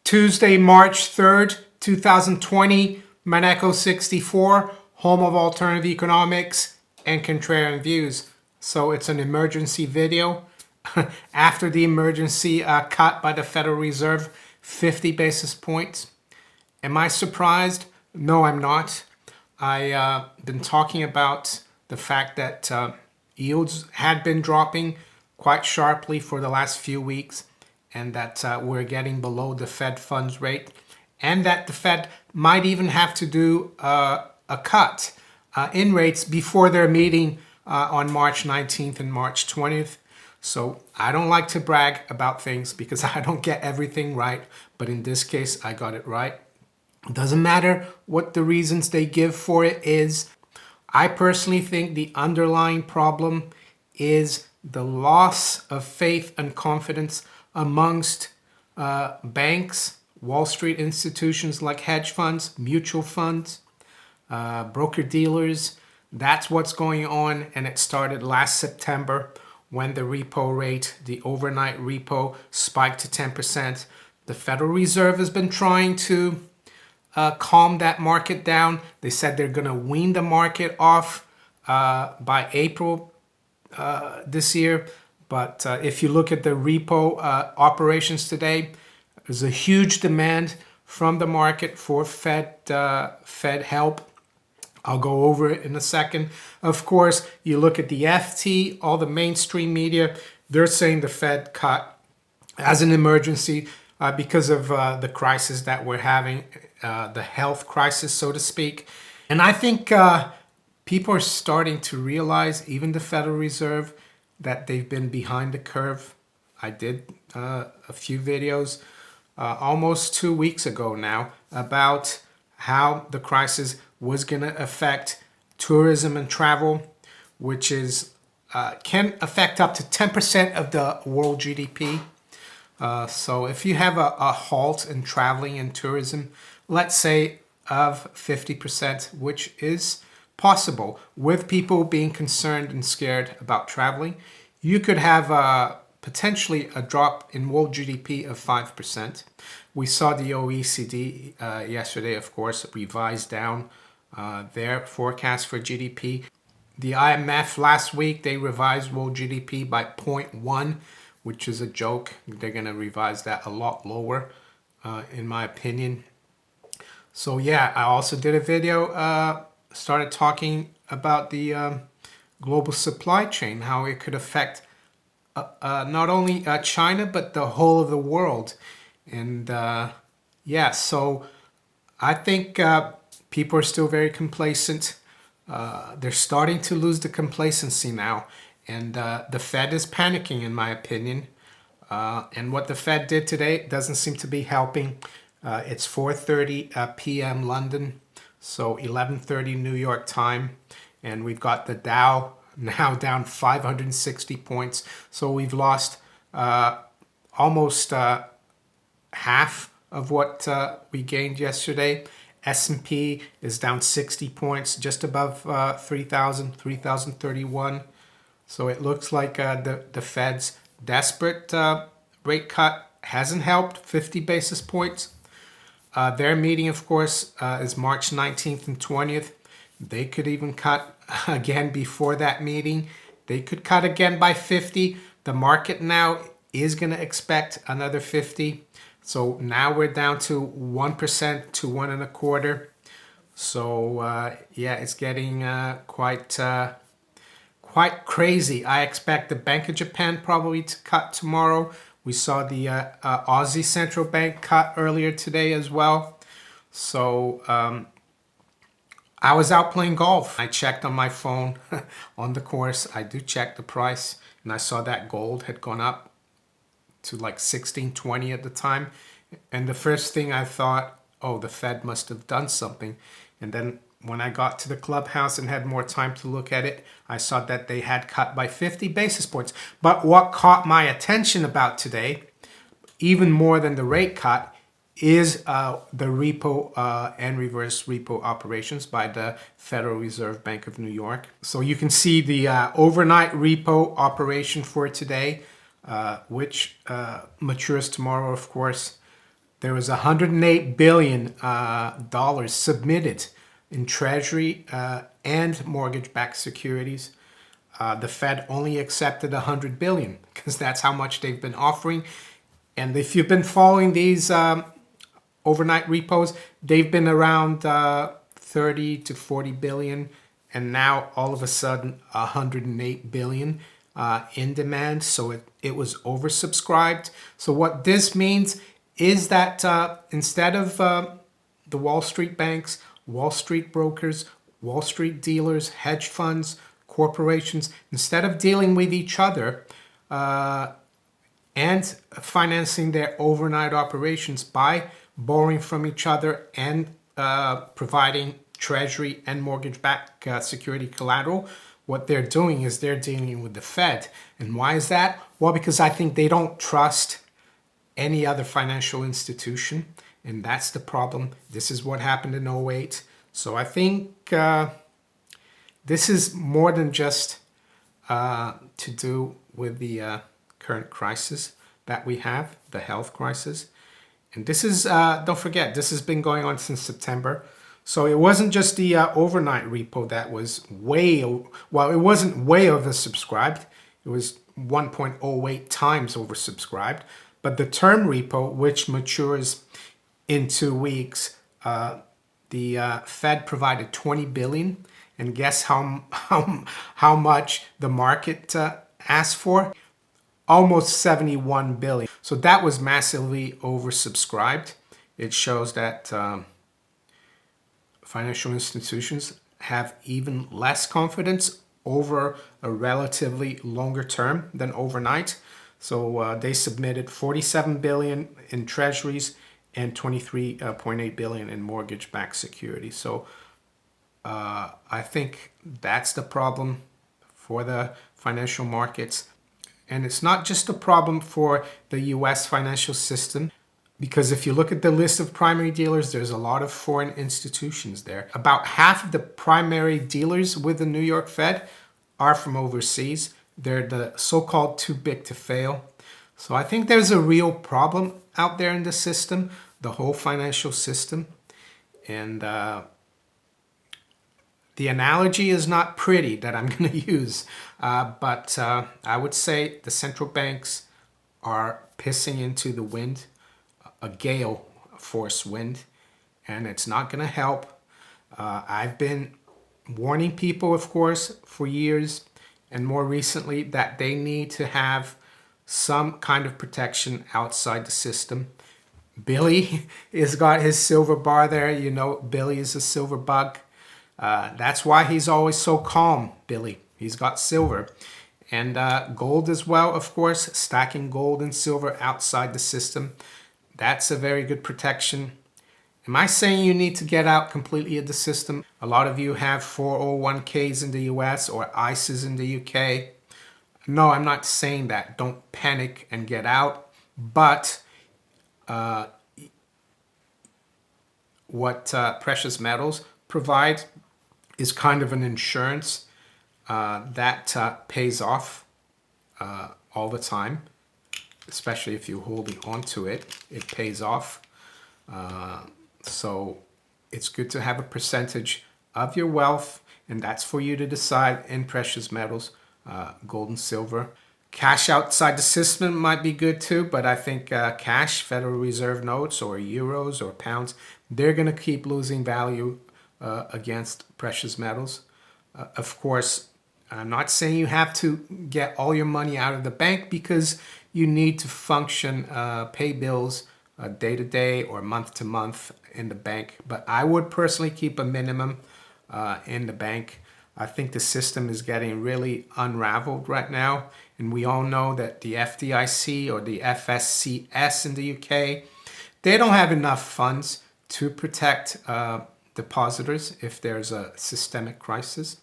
Tuesday, March 3rd, 2020, MONERO 64, home of alternative economics and contrarian views. So it's an emergency video. After the emergency cut by the Federal Reserve, 50 basis points. Am I surprised? No, I'm not. I've been talking about the fact that yields had been dropping quite sharply for the last few weeks, and that we're getting below the Fed funds rate, and that the Fed might even have to do a cut in rates before their meeting on March 19th and March 20th. So I don't like to brag about things because I don't get everything right, but in this case I got it right. It doesn't matter what the reasons they give for it is. I personally think the underlying problem is the loss of faith and confidence amongst banks, Wall Street institutions like hedge funds, mutual funds, broker-dealers. That's what's going on, and it started last September when the repo rate, the overnight repo, spiked to 10%. The Federal Reserve has been trying to calm that market down. They said they're going to wean the market off by April this year. But if you look at the repo operations today, there's a huge demand from the market for Fed help. I'll go over it in a second. Of course, you look at the FT, all the mainstream media, they're saying the Fed cut as an emergency because of the crisis that we're having, the health crisis, so to speak. And I think people are starting to realize, even the Federal Reserve, that they've been behind the curve. I did a few videos almost 2 weeks ago now about how the crisis was going to affect tourism and travel, which is can affect up to 10% of the world GDP. So if you have a halt in traveling and tourism, let's say of 50%, which is possible with people being concerned and scared about traveling, you could have potentially a drop in world GDP of 5%. We saw the OECD yesterday, of course, revise down their forecast for GDP. The IMF last week, they revised world GDP by 0.1, which is a joke. They're going to revise that a lot lower, in my opinion. So yeah, I also did a video, started talking about the global supply chain, how it could affect not only China, but the whole of the world. And yeah, so I think people are still very complacent. They're starting to lose the complacency now. And the Fed is panicking, in my opinion. And what the Fed did today doesn't seem to be helping. It's 4:30 p.m. London, so 11:30 New York time. And we've got the Dow now down 560 points. So we've lost almost half of what we gained yesterday. S&P is down 60 points, just above 3,031. So it looks like the Fed's desperate rate cut hasn't helped, 50 basis points. Their meeting, of course, is March 19th and 20th. They could even cut again before that meeting. They could cut again by 50. The market now is going to expect another 50. So now we're down to 1% to 1.25%. So yeah, it's getting quite crazy. I expect the Bank of Japan probably to cut tomorrow. We saw the Aussie Central Bank cut earlier today as well. So I was out playing golf. I checked on my phone on the course. I do check the price, and I saw that gold had gone up to like 1620 at the time. And the first thing I thought, oh, the Fed must have done something. And then when I got to the clubhouse and had more time to look at it, I saw that they had cut by 50 basis points. But what caught my attention about today, even more than the rate cut, is the repo and reverse repo operations by the Federal Reserve Bank of New York. So you can see the overnight repo operation for today, which matures tomorrow, of course. There was $108 billion dollars submitted in Treasury and mortgage-backed securities. The Fed only accepted $100 billion because that's how much they've been offering. And if you've been following these overnight repos, they've been around 30 to 40 billion, and now all of a sudden 108 billion in demand. So it was oversubscribed. So what this means is that instead of the Wall Street banks, Wall Street brokers, Wall Street dealers, hedge funds, corporations, instead of dealing with each other and financing their overnight operations by borrowing from each other and providing Treasury and mortgage-backed security collateral, what they're doing is they're dealing with the Fed. And why is that? Well, because I think they don't trust any other financial institution, and that's the problem. This is what happened in '08. So I think this is more than just to do with the current crisis that we have, the health crisis. And this is, don't forget, this has been going on since September. So it wasn't just the overnight repo that was well, it wasn't way oversubscribed. It was 1.08 times oversubscribed. But the term repo, which matures in 2 weeks, the Fed provided 20 billion. And guess how much the market asked for? Almost 71 billion. So that was massively oversubscribed. It shows that financial institutions have even less confidence over a relatively longer term than overnight. So they submitted 47 billion in treasuries and 23.8 billion in mortgage-backed securities. So I think that's the problem for the financial markets. And it's not just a problem for the US financial system, because if you look at the list of primary dealers, there's a lot of foreign institutions there. About half of the primary dealers with the New York Fed are from overseas. They're the so-called too big to fail. So I think there's a real problem out there in the system, the whole financial system. And the analogy is not pretty that I'm going to use, but I would say the central banks are pissing into the wind, a gale force wind, and it's not going to help. I've been warning people, of course, for years, and more recently, that they need to have some kind of protection outside the system. Billy has got his silver bar there. You know, Billy is a silver bug. That's why he's always so calm, Billy. He's got silver. And gold as well, of course, stacking gold and silver outside the system. That's a very good protection. Am I saying you need to get out completely of the system? A lot of you have 401ks in the US or ISAs in the UK. No, I'm not saying that. Don't panic and get out. But what precious metals provide is kind of an insurance that pays off all the time, especially if you're holding on to it. It pays off. So it's good to have a percentage of your wealth, and that's for you to decide in precious metals, gold and silver. Cash outside the system might be good too, but I think cash, Federal Reserve notes or euros or pounds, they're going to keep losing value against precious metals. Of course, I'm not saying you have to get all your money out of the bank, because you need to function, pay bills day to day or month to month in the bank. But I would personally keep a minimum in the bank. I think the system is getting really unraveled right now. And we all know that the FDIC or the FSCS in the UK, they don't have enough funds to protect depositors if there's a systemic crisis.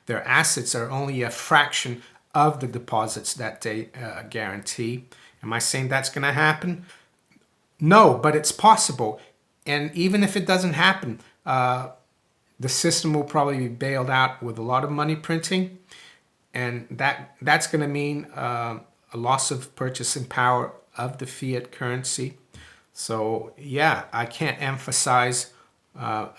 Their assets are only a fraction of the deposits that they guarantee. Am I saying that's going to happen? No, but it's possible. And even if it doesn't happen, the system will probably be bailed out with a lot of money printing. And that's going to mean a loss of purchasing power of the fiat currency. So yeah, I can't emphasize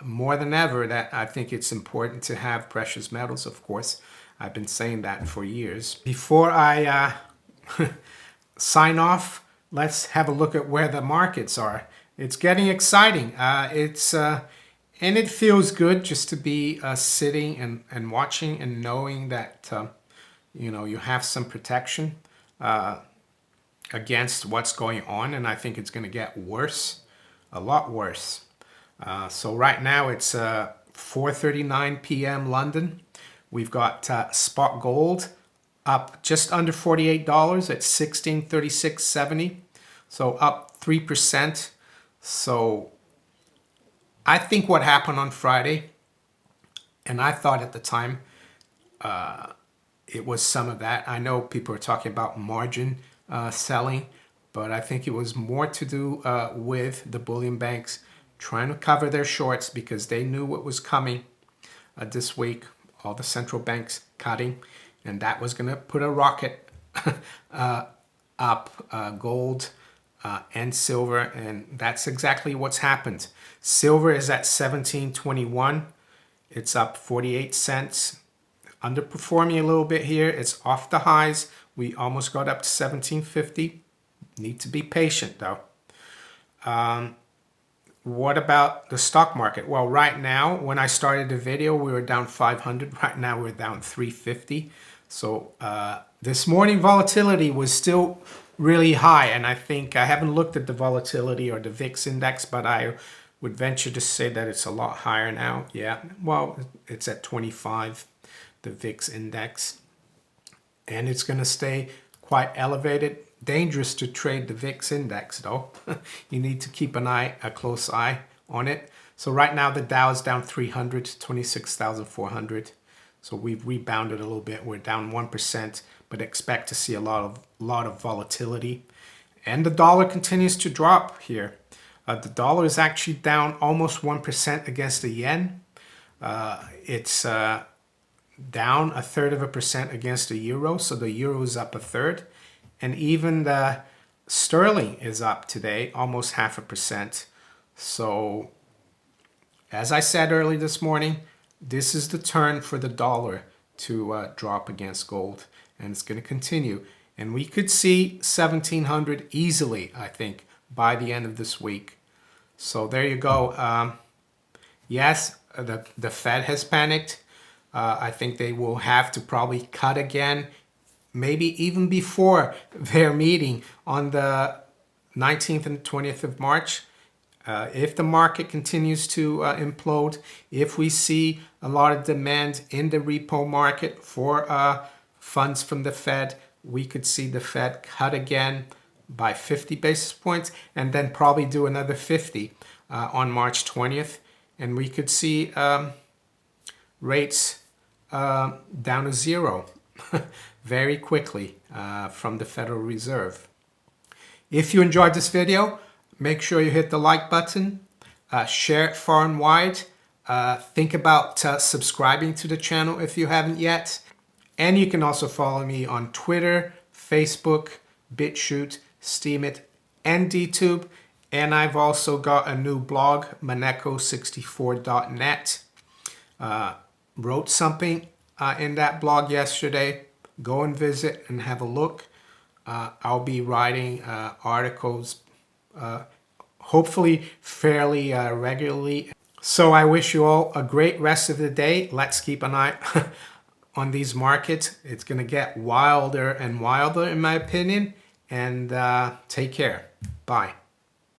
more than ever that I think it's important to have precious metals, of course. I've been saying that for years. Before I sign off, let's have a look at where the markets are. It's getting exciting. And it feels good just to be sitting and watching and knowing that you have some protection against what's going on. And I think it's going to get worse, a lot worse. So right now it's 4:39 p.m. London. We've got spot gold up just under $48 at 1636.70. So up 3%. So I think what happened on Friday, and I thought at the time it was some of that. I know people are talking about margin selling, but I think it was more to do with the bullion banks trying to cover their shorts because they knew what was coming this week. All the central banks cutting, and that was going to put a rocket up gold and silver, and that's exactly what's happened. Silver is at 17.21. It's up 48 cents. Underperforming a little bit here. It's off the highs. We almost got up to 17.50. Need to be patient though. What about the stock market? Well, right now, when I started the video, we were down 500. Right now, we're down 350. So this morning, volatility was still really high. And I think I haven't looked at the volatility or the VIX index, but I would venture to say that it's a lot higher now. Yeah, well, it's at 25, the VIX index. And it's going to stay quite elevated. Dangerous to trade the VIX index though. You need to keep a close eye on it. So right now the Dow is down 300 to 26,400. So we've rebounded a little bit. We're down 1%, but expect to see a lot of volatility. And the dollar continues to drop here. The dollar is actually down almost 1% against the yen. It's down 1/3% against the euro. So the euro is up 1/3. And even the sterling is up today, almost 0.5%. So, as I said early this morning, this is the turn for the dollar to drop against gold. And it's going to continue. And we could see 1,700 easily, I think, by the end of this week. So there you go. Yes, the Fed has panicked. I think they will have to probably cut again. Maybe even before their meeting on the 19th and 20th of March. If the market continues to implode, if we see a lot of demand in the repo market for funds from the Fed, we could see the Fed cut again by 50 basis points and then probably do another 50 on March 20th. And we could see rates down to zero. Very quickly from the Federal Reserve. If you enjoyed this video, make sure you hit the like button, share it far and wide, think about subscribing to the channel if you haven't yet, and you can also follow me on Twitter, Facebook, BitChute, Steemit, and DTube, and I've also got a new blog, moneco64.net. Wrote something in that blog yesterday. Go and visit and have a look. I'll be writing articles, hopefully fairly regularly. So I wish you all a great rest of the day. Let's keep an eye on these markets. It's going to get wilder and wilder, in my opinion. And take care. Bye.